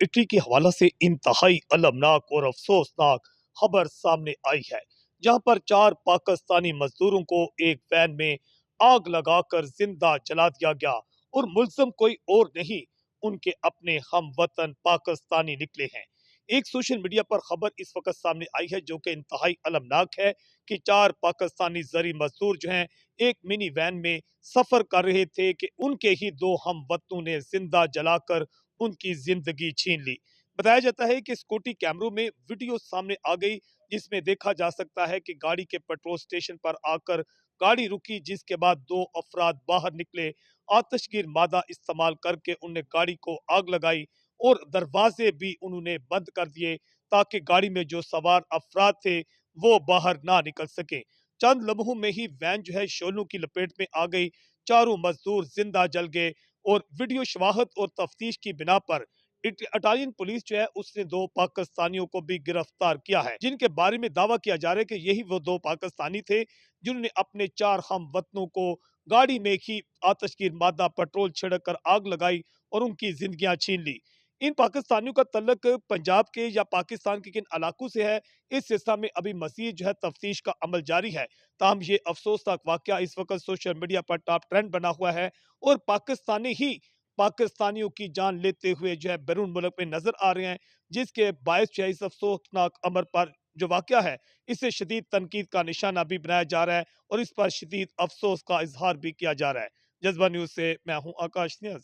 Italy के हवाला से इंतहाई अलमनाक और अफसोसनाक खबर सामने आई है, जहां पर 4 पाकिस्तानी मजदूरों को एक वैन में आग लगाकर जिंदा जला दिया गया और मुल्जिम कोई और नहीं, उनके अपने हम वतन पाकिस्तानी निकले हैं। एक सोशल मीडिया पर खबर इस वक्त सामने आई है जो कि इंतहाई अलमनाक है कि 4 पाकिस्तानी जरी मजदूर जो हैं एक मिनी वैन में सफर कर रहे थे कि उनके ही 2 हम वतनों ने जिंदा जलाकर उनकी जिंदगी छीन ली। बताया जाता है कि सिक्योरिटी कैमरों में वीडियो सामने आ गई, जिसमें देखा जा सकता है कि गाड़ी के पेट्रोल स्टेशन पर आकर गाड़ी रुकी, जिसके बाद 2 अफराद बाहर निकले, आतिशगीर मादा इस्तेमाल करके उन्होंने गाड़ी को आग लगाई और दरवाजे भी उन्होंने बंद कर दिए ताकि गाड़ी में जो सवार अफराद थे वो बाहर ना निकल सके। चंद लम्हों में ही वैन जो है शोलों की लपेट में आ गई, चारों मजदूर जिंदा जल गए और वीडियो शवाहद और तफ्तीश की बिना पर इटालियन पुलिस जो है उसने 2 पाकिस्तानियों को भी गिरफ्तार किया है, जिनके बारे में दावा किया जा रहा है कि यही वो 2 पाकिस्तानी थे जिन्होंने अपने 4 हम वतनों को गाड़ी में ही आतशगीर मादा पेट्रोल छिड़क कर आग लगाई और उनकी जिंदगियां छीन ली। इन पाकिस्तानियों का तल्लक पंजाब के या पाकिस्तान के किन इलाकों से है, इस सिलसिला में अभी मजीद जो है तफ्तीश का अमल जारी है। ताहम ये अफसोसनाक वाकया इस वक्त सोशल मीडिया पर टॉप ट्रेंड बना हुआ है और पाकिस्तानी ही पाकिस्तानियों की जान लेते हुए जो है बैरून मुल्क में नजर आ रहे हैं, जिसके बायस जो है इस अफसोसनाक अमर पर जो वाकया है इसे शदीद तनकीद का निशाना भी बनाया जा रहा है और इस पर शदीद अफसोस का इजहार भी किया जा रहा है। जज्बा न्यूज से मैं हूं आकाश नियाज।